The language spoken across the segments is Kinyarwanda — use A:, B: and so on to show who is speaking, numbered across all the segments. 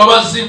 A: imbabazi,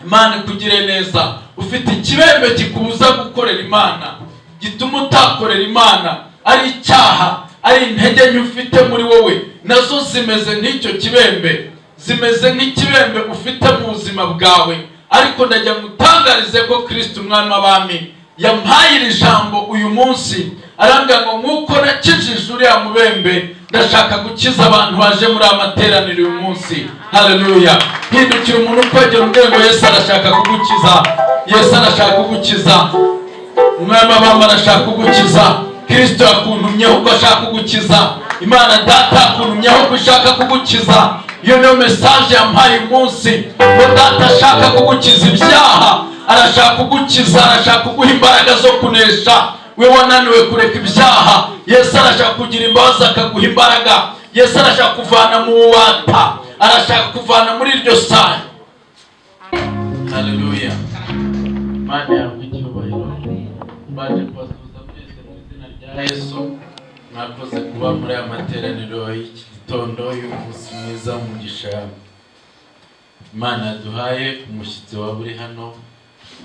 A: Imana ikugire neza. Ufite ikibembe kikubuza gukorera Imana, gituma utakorera Imana, ari icyaha, ari intege nke ufite muri wowe, nazo zimeze nk'icyo kibembe, zimeze nk'ikibembe ufite mu buzima bwawe. Ariko ndajya ngutangarize ko Kristo umwami w'abami yampaye iri jambo uyu munsi, arambwira ngo nk'uko nakijije uriya mubembe, ndashaka gukiza abantu baje muri amateraniro uyu munsi. Haleluya. Hindukira umuntu ukwegera umbwira ngo Yesu arashaka kugukiza, Yesu arashaka kugukiza, umwami w'abami arashaka kugukiza. Kristo yakuntumyeho ko ashaka kugukiza, Imana Data yakuntumyeho ko ishaka kugukiza. Iyo niyo message yampaye uyu munsi, ko Data ashaka kugukiza ibyaha, arashaka kugukiza, arashaka kuguha imbaraga zo kunesha. We wananiwe kureka ibyaha, Yesu arashaka kugira imbabazi akaguha imbaraga. Yesu arashaka kuvana mu bubata, arashaka kuvana muri iryo saha. Haleluya. Imana yavugiye icyubahiro. Baje kubasubiza mwese mu izina rya Yesu. Mwakoze kuba muri aya materaniro y'iki gitondo y'umunsi mwiza w'umugisha Imana yaduhaye. Umushyitsi waba uri hano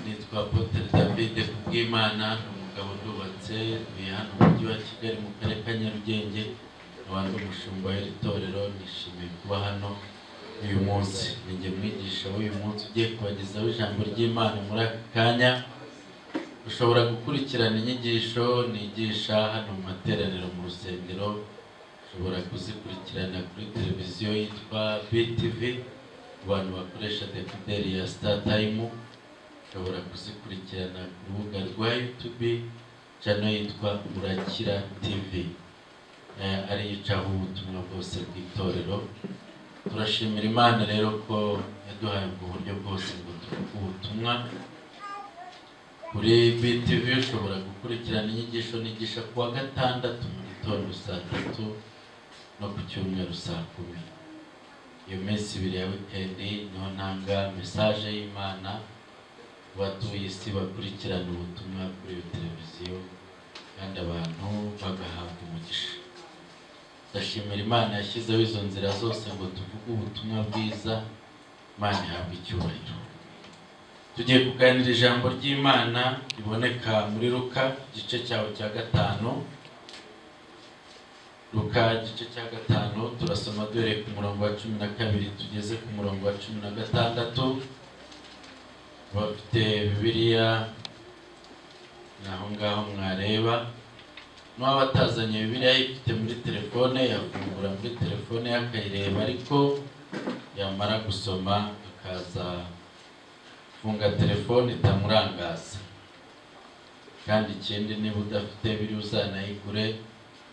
A: nitwa Apotre David Kubwimana, umugabo ndubatse, uri hano mu mujyi wa Kigali mu karere ka Nyarugenge, abandi umushumba w'iri torero. Nishimiye kuba hano uyu munsi. Ninjye mwigisha w'uyu munsi ugiye kubagezaho ijambo ry'Imana muri aka kanya. Ushobora gukurikirana inyigisho nigisha hano mu materaniro mu rusengero, ushobora kuzikurikirana kuri televiziyo yitwa BTV, abantu bakoresha dekoderi ya StarTime. Ushobora kuzikurikirana ku rubuga rwa YouTube, channel yitwa Murakira TV, ari yicaho ubutumwa bwose bw'itorero. Turashimira Imana rero ko yaduhaye ubwo buryo bwose ngo tuvuge ubutumwa. Kuri BTV ushobora gukurikirana inyigisho nigisha kuwa gatandatu mu gitondo saa 3 no ku cyumweru saa 10. Iyo minsi ibiri ya weekend niho ntanga message y'Imana batuye isi bakurikirana ubutumwa kuri iyo televiziyo, kandi abantu bagahabwa umugisha. Ndashimira Imana yashyizeho izo nzira zose ngo tuvuge ubutumwa bwiza. Imana ihabwe icyubahiro. Tugiye kuganira ijambo ry'Imana riboneka muri Luka igice cyaho cya 5. Luka igice cya 5 turasoma duhereye ku murongo wa 12 tugeze ku murongo wa 16. Bafite Bibiliya naho ngaho mwareba. N'uwaba batazanye Bibiliya ifite muri telefone yafungura muri telefone yakayireba, ariko yamara gusoma akaza funga telefone itamurangaza. Kandi ikindi, niba udafite Bibiliya uzanayigure,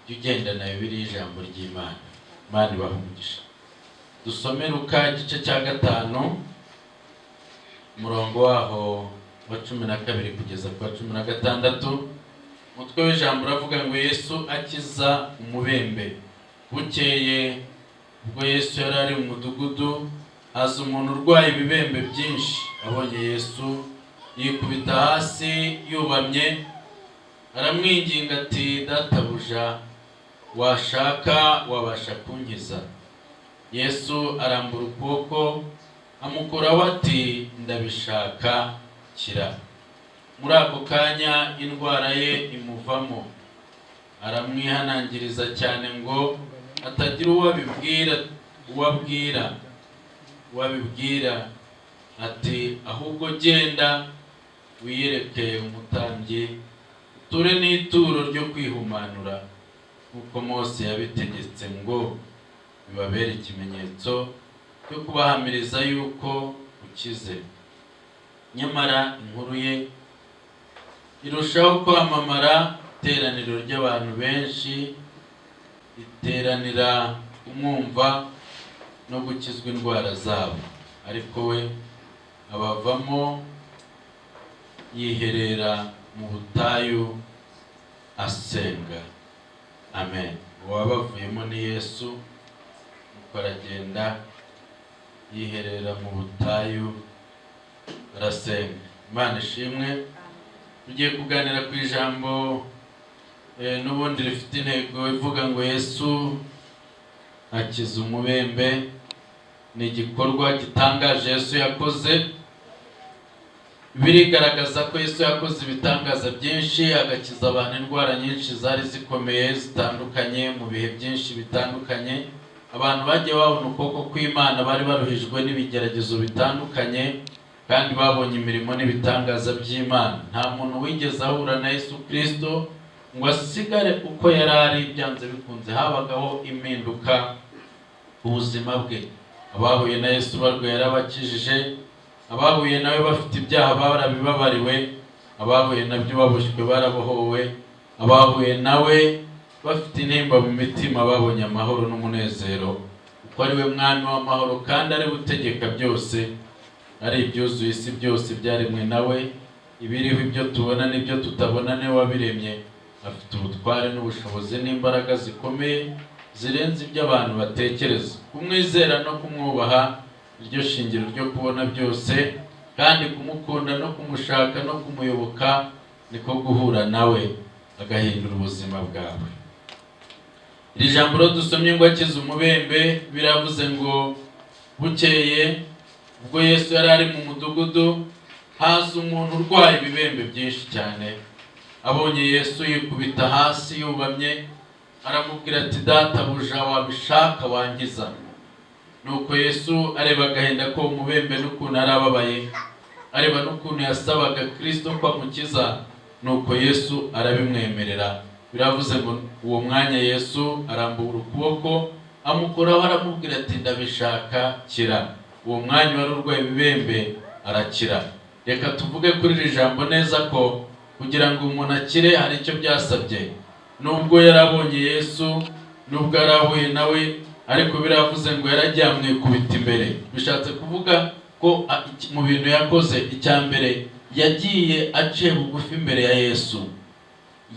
A: jya ugenda na Bibiliya ijambo ry'Imana. Imana ibahe umugisha. Dusome Luka igice cya 5 umurongo waho wa 12 kugeza ku 16. Umutwe w'ijambo uravuga ngo Yesu akiza umubembe. Bukeye ubwo Yesu yari ari mu mudugudu, haza umuntu urwaye ibibembe byinshi. Abonye Yesu yikubita hasi yubamye, aramwinginga ati, Databuja, washaka wabasha kunkiza. Yesu arambura ukuboko amukoraho ati, ndabishaka, kira. Muri ako kanya indwara ye imuvamo. Aramwihanangiriza cyane ngo atagira uwabibwira ati, ahubwo genda wiyereke umutambyi, uture n'ituro ryo kwihumanura, kuko Mose yabitegetse ngo bibabere ikimenyetso cyo kubahamiriza yuko ukize. Nyamara inkuru ye irushaho kwamamara, iteraniro ry'abantu benshi iteranira kumwumva no gukizwa indwara zabo. Ariko we abavamo yiherera mu butayu asenga. Amen. Uwabavuyemo ni Yesu, nuko aragenda yiherera mu butayu arasenga. Imana ishimwe. Tugiye kuganira ku ijambo n'ubundi rifite intego ivuga ngo Yesu akiza umubembe. ni igikorwa gitangaje Yesu yakoze. Birigaragaza ko Yesu yakoze ibitangaza byinshi, agakiza abantu indwara nyinshi zari zikomeye zitandukanye mu bihe byinshi bitandukanye. Abantu bagiye babona ukuboko kw'Imana, bari baruhijwe n'ibigeragezo bitandukanye kandi babonye imirimo n'ibitangaza by'Imana. Nta muntu wigeze ahura na Yesu Kristo ngo asigare uko yari ari, byanze bikunze habagaho impinduka ubuzima bwe. Abahuye na Yesu barwaye yarabakijije, abahuye nawe bafite ibyaha barabibabariwe, abahuye nabyo baboshywe barabohowe, abahuye nawe bafite intimba mu mitima babonye amahoro n'umunezero, kuko ari we mwami w'amahoro kandi ari utegeka byose, ari ibyuzuye isi byose byaremwe nawe, ibiriho ibyo tubona n'ibyo tutabona niwe wabiremye. Afite ubutware n'ubushobozi n'imbaraga zikomeye zirenze ibyo abantu batekereza. Kumwizera no kumwubaha iryo shingiro ryo kubona byose, kandi kumukunda no kumushaka no kumuyoboka niko guhura nawe agahindura ubuzima bwawe. Iri jambo dusomye ngo akize umubembe, biravuze ngo bukeye ubwo Yesu yari ari mu mudugudu, haza umuntu urwaye ibibembe byinshi cyane. Abonye Yesu yikubita hasi yubamye, aramubwira ati, databuja, wabishaka wangiza. Nuko Yesu areba agahinda ko umubembe n'ukuntu arababaye, areba n'ukuntu yasabaga Kristo ko amukiza, nuko Yesu arabimwemerera. Biravuze ngo uwo mwanya Yesu arambura ukuboko amukoraho, aramubwira ati, ndabishaka, kira. Uwo mwanya wari urwaye ibibembe arakira. Reka tuvuge kuri iri jambo neza ko kugira ngo umuntu akire hari icyo byasabye. Nubwo yarabonye Yesu, nubwo yarahuye nawe, ariko biravuze ngo yaragiye amwikubita imbere. Bishatse kuvuga ko mu bintu yakoze, icya mbere yagiye aciye bugufi imbere ya Yesu.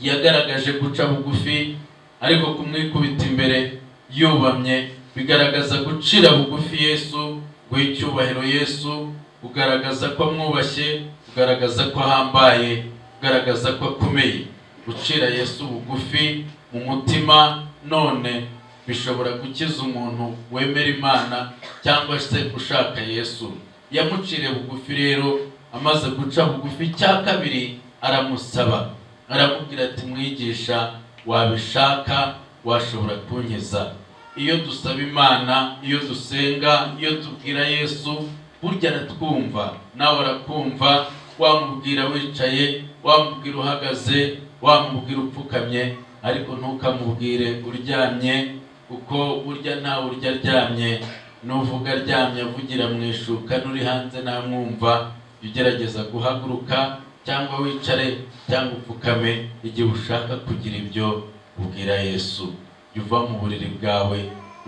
A: Yagaragaje guca bugufi, ariko kumwikubita imbere yubamye bigaragaza gucira bugufi Yesu, guha icyubahiro Yesu, kugaragaza ko amwubashye, kugaragaza ko ahambaye, kugaragaza ko akomeye. Gucira Yesu bugufi mu mutima none bishobora gukiza umuntu wemera Imana cyangwa se ushaka Yesu. Yamuciriye bugufi rero, amaze guca bugufi, cya kabiri aramusaba, aramubwira ati, mwigisha, wabishaka washobora kunkiza. Iyo dusaba Imana, iyo dusenga, iyo tubwira Yesu, burya aratwumva. Nawe arakumva, wamubwira wicaye, wamubwira uhagaze, wamubwira upfukamye, ariko ntukamubwire uryamye, kuko burya ntawe urya aryamye. Nuvuga aryamye avugira mu ishuka, n'uri hanze ntamwumva. Ugerageza guhaguruka cyangwa wicare cyangwa upfukame igihe ushaka kugira ibyo ubwira Yesu. Uva mu buriri bwawe,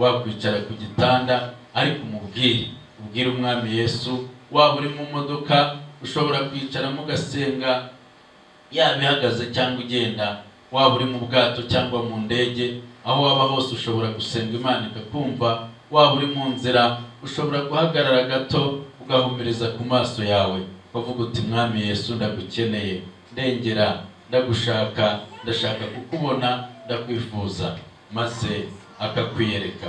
A: wakwicara ku gitanda, ariko ubwire umwami Yesu. Waba uri mu modoka, ushobora kwicaramo ugasenga, yaba ihagaze cyangwa ugenda. Waba uri mu bwato cyangwa mu ndege, aho waba hose ushobora gusenga Imana ikakumva. Waba uri mu nzira, ushobora guhagarara gato ugahumiriza ku maso yawe, ukavuga uti, mwami Yesu, ndagukeneye, ndengera, ndagushaka, ndashaka kukubona, ndakwifuza, maze akakwiyereka.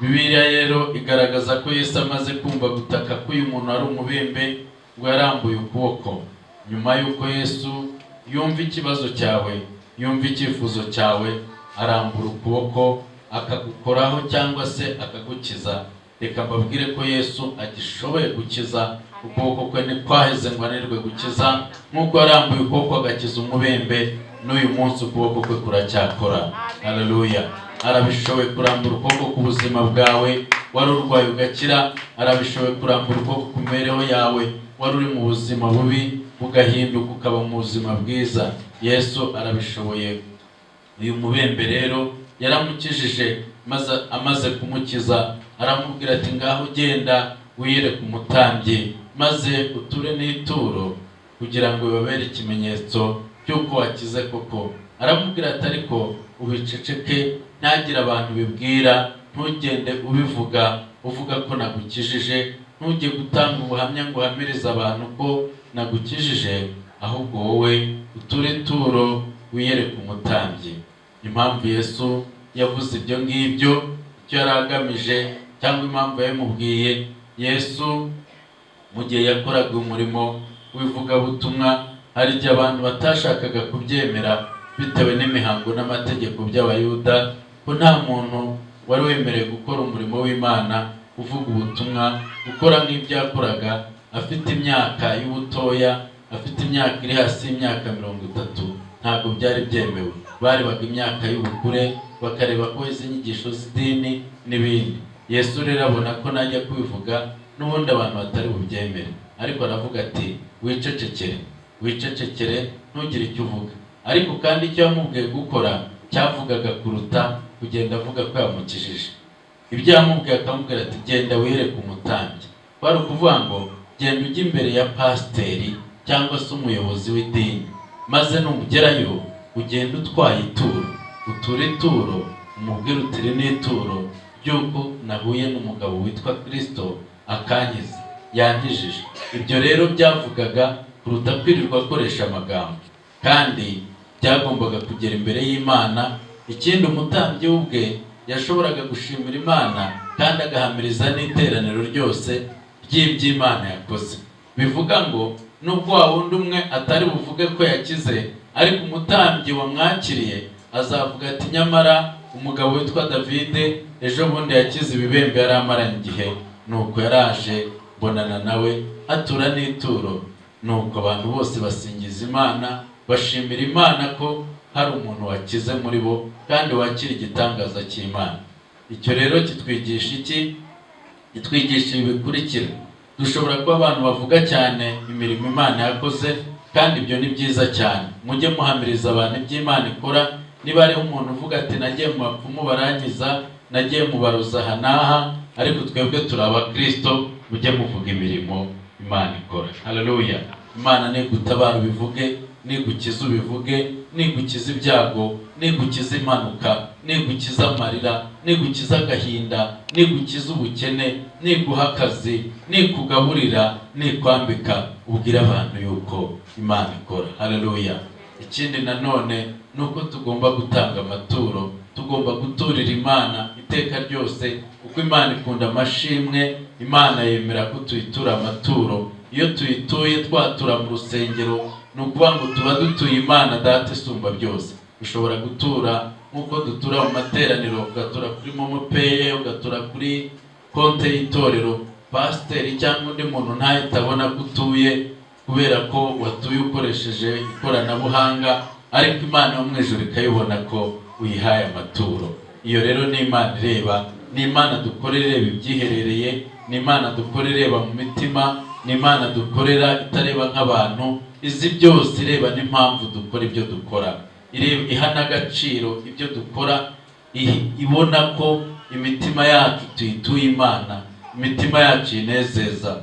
A: Bibiliya rero igaragaza ko Yesu amaze kumva gutaka k'uyu muntu ari umubembe, ngo yarambuye ukuboko. Nyuma y'uko Yesu yumva ikibazo cyawe, yumva icyifuzo cyawe, arambura ukuboko akagukoraho cyangwa se akagukiza. Reka mbabwire ko Yesu agishoboye gukiza. Ukuboko kwe ntikwaheze ngo ananirwe gukiza. Nk'uko yarambuye ukuboko agakiza umubembe, n'uyu munsi ukuboko kwe kuracyakora. Haleluya! Arabishoboye kurambura ukuboko ku buzima bwawe, wari urwaye ugakira. Arabishoboye kurambura ukuboko ku mibereho yawe, wari uri mu buzima bubi ugahinduka ukaba mu buzima bwiza. Yesu arabishoboye. Uyu mubembe rero yaramukijije, maze amaze kumukiza aramubwira ati, ngaho ugenda wiyereke umutambyi, maze uture n'ituro, kugira ngo bibabere ikimenyetso cy'uko wakize koko. Aramubwira ati, ariko ubiceceke, ntagire abantu bibwira, ntugende ubivuga uvuga ko nagukijije, ntujye gutanga ubuhamya ngo uhamirize abantu ko nagukijije, ahubwo wowe uture ituro wiyereke umutambyi. Impamvu Yesu yavuze ibyo ngibyo, icyo yari agamije cyangwa impamvu yamubwiye. Yesu mu gihe yakoraga umurimo w'ivugabutumwa, hari igihe abantu batashakaga kubyemera bitewe n'imihango n'amategeko by'abayuda, ko nta muntu wari wemerewe gukora umurimo w'Imana, uvuga ubutumwa, gukora nk'ibyo yakoraga afite imyaka y'ubutoya, afite imyaka iri hasi y'imyaka 30. Ntabwo byari byemewe. Barebaga imyaka y'ubukure, bakareba ko izi nyigisho z'idini n'ibindi. Yesu rero abona ko najya kubivuga n'ubundi abantu batari bubyemere, ariko aravuga ati wicecekere ntugire icyo uvuga. Ariko kandi icyo yamubwiye gukora cyavugaga kuruta kugenda avuga ko yamukijije. Ibyo yamubwiye akamubwira ati genda wereke umutambyi. Bari ukuvuga ngo genda ujye imbere ya pasiteri cyangwa se umuyobozi w'idini, maze numugerayo ugenda utwaye ituro, uture ituro, umubwire uti iri ni ituro ry'uko nahuye n'umugabo witwa Kristo akankiza, yankijije. Ibyo rero byavugaga kuruta kwirirwa akoresha amagambo, kandi byagombaga kugera imbere y'Imana. Ikindi, umutambyi ubwe yashoboraga gushimira Imana kandi agahamiriza n'iteraniro ryose ry'iby'Imana yakoze. Bivuga ngo nubwo wa wundi umwe atari buvuge ko yakize, ariko umutambyi wamwakiriye azavuga ati nyamara umugabo witwa Davide ejo bundi yakize ibibembe yari amaranye igihe, nuko yaraje bonana nawe atura n'ituro. Nuko abantu bose basingiza Imana, bashimira Imana ko hari umuntu wakize muri bo kandi wakira igitangaza cy'Imana. Icyo rero kitwigisha iki? Kitwigisha ibi bikurikira. Dushobora kuba abantu bavuga cyane imirimo Imana yakoze, kandi ibyo ni byiza cyane. Mujye muhamiriza abantu iby'Imana ikora. Niba hariho umuntu uvuga ati nagiye mu bapfumu barangiza, nagiye mu baroza aha n'aha, ariko twebwe turi abakristo, mujye muvuga imirimo Imana ikora. Haleluya! Imana nigutabara ubivuge, nigukiza ubivuge, nigukiza ibyago, nigukiza impanuka, nigukiza amarira, nigukiza agahinda, nigukiza ubukene, niguha akazi, nikugaburira, nikwambika, ubwira abantu yuko Imana ikora. Haleluya! Ikindi nanone nuko tugomba gutanga amaturo, tugomba guturira Imana iteka ryose, kuko Imana ikunda amashimwe. Imana yemera ko tuyitura amaturo. Iyo tuyituye twatura mu rusengero, nukuvuga ngo tuba dutuye Imana Data isumba byose. Ushobora gutura nkuko dutura mu materaniro, ugatura kuri MomoPay, ugatura kuri konte y'itorero. Pasiteri cyangwa undi muntu ntahita abona ko utuye kubera ko watuye ukoresheje ikoranabuhanga, ariko Imana yo mu ijuru ikayibona ko uyihaye amaturo. Iyo rero ni Imana ireba, ni Imana dukorera ireba ibyiherereye, ni Imana dukorera ireba mu mitima, ni Imana dukorera itareba nk'abantu, izi byose ireba n'impamvu dukora ibyo dukora, iha n'agaciro ibyo dukora, ibona ko imitima yacu tuyituye Imana, imitima yacu inezeza.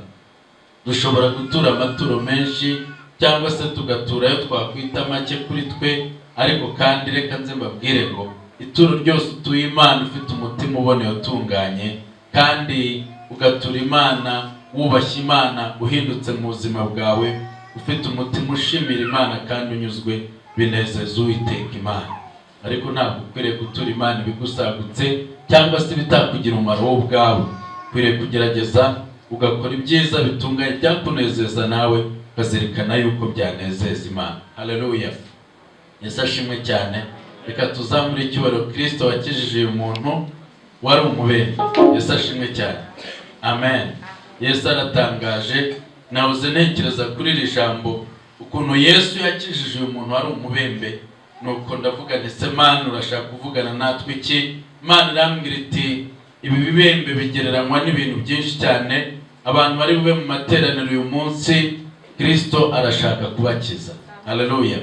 A: Dushobora gutura amaturo menshi cyangwa se tugatura ayo twakwita make kuri twe, ariko kandi reka nze mbabwire ngo ituro ryose utuye Imana ufite umutima uboneye utunganye, kandi ugatura Imana wubashye Imana, uhindutse mu buzima bwawe, ufite umutima ushimira Imana kandi unyuzwe, binezeza Uwiteka Imana. Ariko ntabwo ukwiriye gutura Imana ibigusagutse cyangwa se bitakugira umumaro wowe ubwawe. Ukwiriye kugerageza ugakora ibyiza bitunganye byakunezeza nawe, ukazirikana yuko byanezeza Imana. Haleluya! Yesu ashimwe cyane. Reka tuzamure icyubahiro Kristo wakijije uyu muntu wari umubembe. Yesu ashimwe cyane. Amen. Yesu aratangaje. Nahoze ntekereza kuri iri jambo, ukuntu Yesu yakijije uyu muntu wari umubembe. Nuko ndavuga nti se Mana urashaka kuvugana natwe iki? Imana irambwira iti ibi bibembe bigereranywa n'ibintu byinshi cyane. Abantu bari bube mu materaniro uyu munsi, Kristo arashaka kubakiza. Haleluya!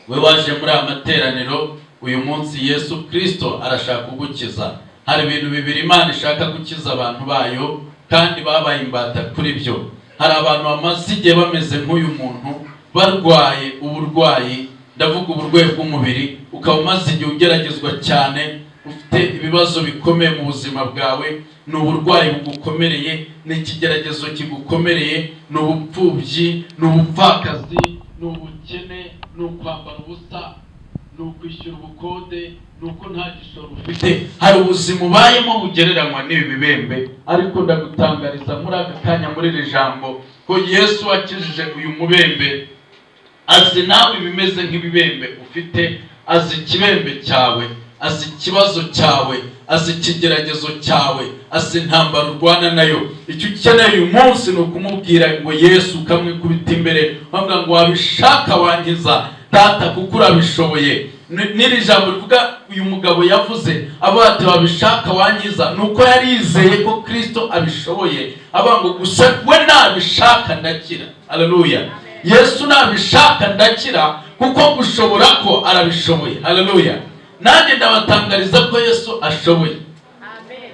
A: We waje muri amateraniro uyu munsi, Yesu Kristo arashaka kugukiza. Hari ibintu bibiri Imana ishaka gukiza abantu bayo, kandi babaye imbata kuri byo. Hari abantu bamaze igihe bameze nk'uyu muntu, barwaye uburwayi, ndavuga uburwayi bw'umubiri, ukaba umaze igihe ugeragezwa cyane, ufite ibibazo bikomeye mu buzima bwawe, ni uburwayi bugukomereye, ni ikigeragezo kigukomereye, ni ubupfubyi, ni ubupfakazi, ni ubukene, ni ukwambara ubusa, ni ukwishyura ubukode, ni uko nta gishoro ufite. Hari ubuzima ubayemo bugereranywa n'ibi bibembe, ariko ndagutangariza muri aka kanya muri iri jambo ko Yesu wakijije uyu mubembe azi nawe bimeze nk'ibibembe ufite, azi ikibembe cyawe, azi ikibazo cyawe, azi ikigeragezo cyawe, azi intambara urwana nayo. Icyo ukeneye uyu munsi ni ukumubwira ngo Yesu, ukamwikubita imbere ukavuga ngo wabishaka wankiza Data kuko urabishoboye. N'iri jambo rivuga uyu mugabo yavuze avuga ati wabishaka wankiza, nuko yari yizeye ko Kristo abishoboye, avuga ngo gusa we nabishaka ndakira. Haleluya. Yesu nabishaka ndakira kuko gushobora ko arabishoboye. Haleluya. Nanjye ndabatangariza ko Yesu ashoboye.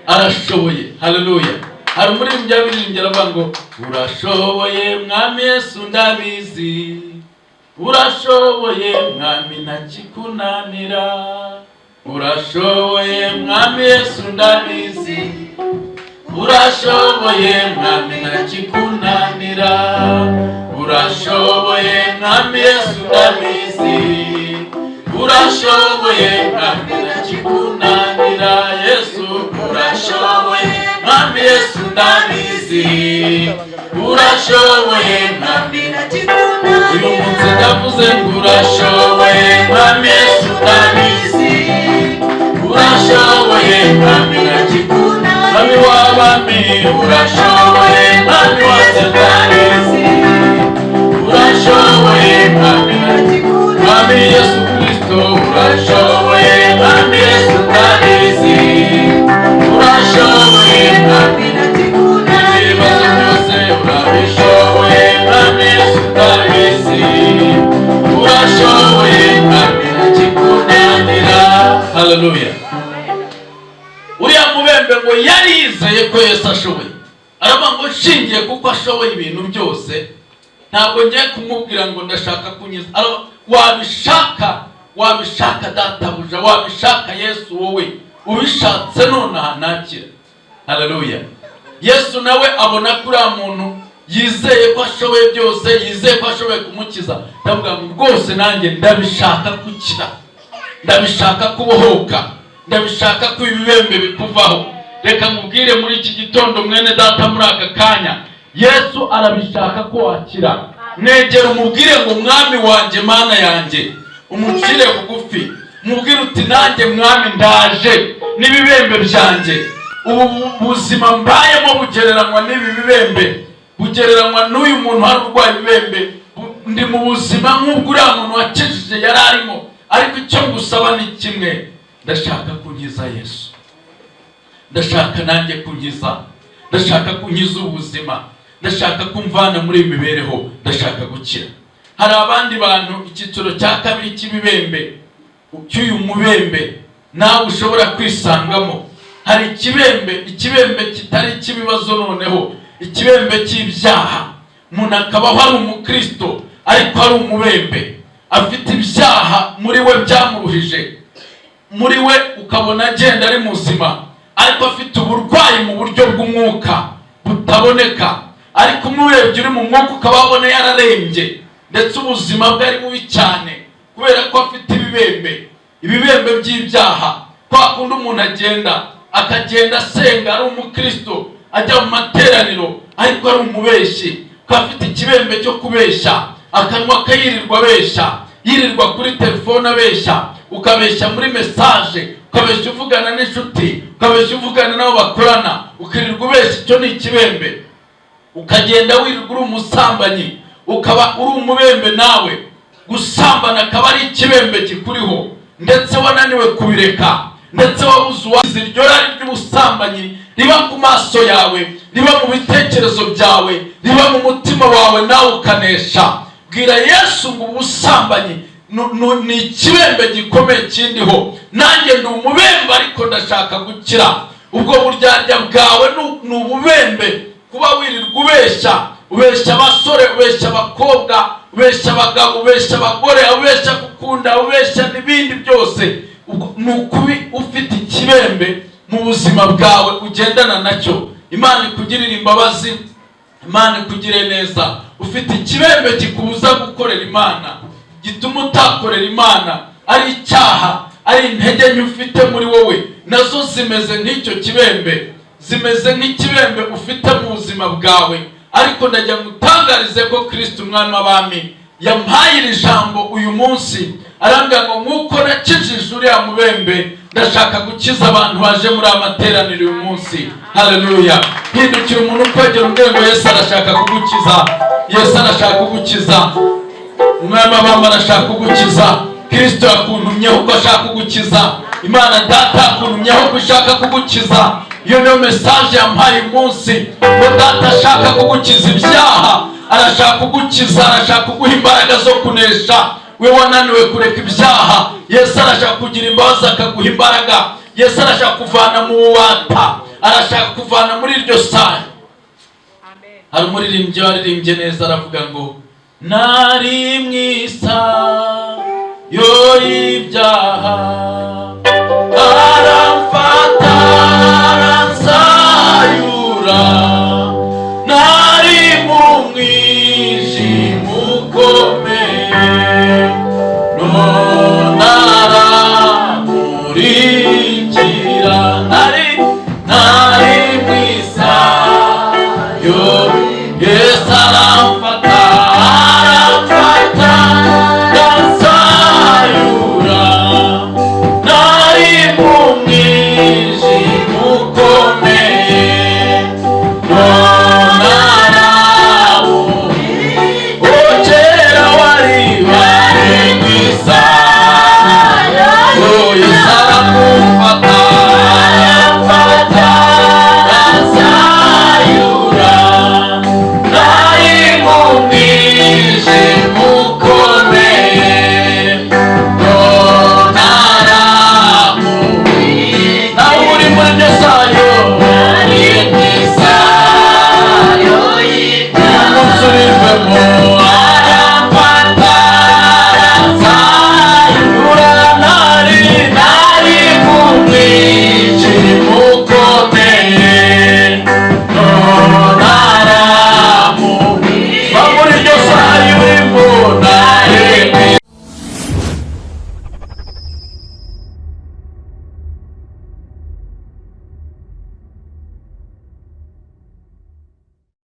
A: Arashoboye. Haleluya. Hari umuririmbyi yaririmbye aravuga ngo urashoboye mwami Yesu ndabizi, urashoboye mwami ntakikunanira, urashoboye mwami Yesu ndabizi, urashoboye mwami ntakikunanira, urashoboye mwami Yesu ndabizi, urashoboye mwami ntakikunanira. Yesu urashoboye mwami Yesu ndabizi, urashoboye mwami ntakikunanira. Uyu munsi ndavuze ngo urashoboye mwami Yesu ndabizi, urashoboye mwami ntakikunanira. Mwami w'abami urashoboye mwami wacu ndabizi, urashoboye mwami ntakikunanira. Mwami Yesu Kristo urashoboye mwami Yesu ndabizi, urashoboye mwami ntakikunanira. Ibibazo byose urabishoboye mwami Yesu ndabizi, urashoboye mwami ntakikunanira. Haleluya. Uriya mubembe ngo yari yizeye ko Yesu ashoboye, aravuga ngo nshingiye kuko ashoboye ibintu byose ntabwo ngiye kumubwira ngo ndashaka kunyiza. Wabishaka, wabishaka databuja, wabishaka Yesu wowe ubishatse nonaha nakira. Haleluya. Yesu nawe abona kuri a muntu yizeye ko ashoboye byose, yizeye ko ashoboye kumukiza, ndavuga ngo rwose nanjye ndabishaka gukira, ndabishaka kubohoka, ndabishaka ko ibibembe bikuvaho. Reka nkubwire muri iki gitondo mwene data, muri aka kanya Yesu arabishaka ko wakira. Mwegera umubwire ngo mwami wanjye mana yanjye, umucire bugufi, mubwire uti nanjye mwami ndaje n'ibibembe byanjye. Ubu buzima mbayemo bugereranywa n'ibi bibembe, bugereranywa n'uyu muntu hari urwaye ibibembe. Ndi mu buzima nk'ubwo uriya muntu wakijije yari arimo, ariko icyo ngusaba ni kimwe, ndashaka kunkiza Yesu, ndashaka nanjye kunkiza, ndashaka kunkiza ubuzima, ndashaka kumvana muri imibereho, ndashaka gukira. Hari abandi bantu icyiciro cya kabiri cy'ibibembe, cy'uyu mubembe nawe ushobora kwisangamo. Hari ikibembe kitari cy'ibibazo, noneho ikibembe cy'ibyaha. Umuntu akabaho ari umukristo ariko ari umubembe, afite ibyaha muri we byamuruhije, muri we ukabona agenda ari muzima, ariko afite uburwayi mu buryo bw'umwuka butaboneka. Ariko umurebye uri mu mwuka ukababona yararembye, ndetse ubuzima bwe ari bubi cyane kubera ko afite ibibembe by'ibyaha. Kwa kundi umuntu akagenda asenga ari umukristo, ajya mu materaniro ariko ari umubeshyi, ko afite ikibembe cyo kubeshya, akanwa kayirirwa abeshya, yirirwa kuri telefone abeshya, ukabeshya muri message, ukabeshya uvugana n'inshuti, ukabeshya uvugana n'abo bakorana, ukirirwa ubeshya. Icyo ni ikibembe. Ukagenda wirirwa uri umusambanyi, ukaba uri umubembe nawe. Gusambana akaba ari ikibembe kikuriho, ndetse wananiwe kubireka, ndetse wabuze uwazize. Iryo rari ry'ubusambanyi riba ku maso yawe, riba mu bitekerezo byawe, riba mu mutima wawe, nawe ukanesha. Bwira Yesu ngo ubusambanyi ni ikibembe gikomeye kindiho, nanjye ndi umubembe ariko ndashaka gukira. Ubwo buryarya bwawe ni ububembe, kuba wirirwa ubeshya abasore, ubeshya abakobwa, ubeshya abagabo, ubeshya abagore, ubeshya gukunda, ubeshya n'ibindi byose. Ni ukubi ufite ikibembe mu buzima bwawe ugendana nacyo. Imana ikugirire imbabazi, Imana ikugire neza. Ufite ikibembe kikubuza gukorera Imana, gituma utakorera Imana, ari icyaha, ari intege nke ufite muri wowe, nazo zimeze nk'icyo kibembe, zimeze nk'ikibembe ufite mu buzima bwawe. Ariko ndajya ngutangarize ko Kristo umwami w'abami yampaye iri jambo uyu munsi, arambwira ngo nk'uko nakijije uriya mubembe, ndashaka gukiza abantu baje muri amateraniro uyu munsi. Haleluya. Hindukira umuntu ukwegera umbwira ngo Yesu arashaka kugukiza, Yesu arashaka kugukiza, umwami w'abami arashaka kugukiza. Kristo yakuntumyeho ko ashaka kugukiza, Imana Data yakuntumyeho ko ishaka kugukiza. Iyo niyo message yampaye umunsi, ngo Data ashaka kugukiza ibyaha, arashaka kugukiza, arashaka kuguha imbaraga zo kunesha. We wananiwe kureka ibyaha, Yesu arashaka kugira imbabazi akaguha imbaraga. Yesu arashaka kuvana mu bubata, arashaka kuvana muri iryo sari. Hari umuririmbyi waririmbye neza aravuga ngo nari mwisa yo ibyaha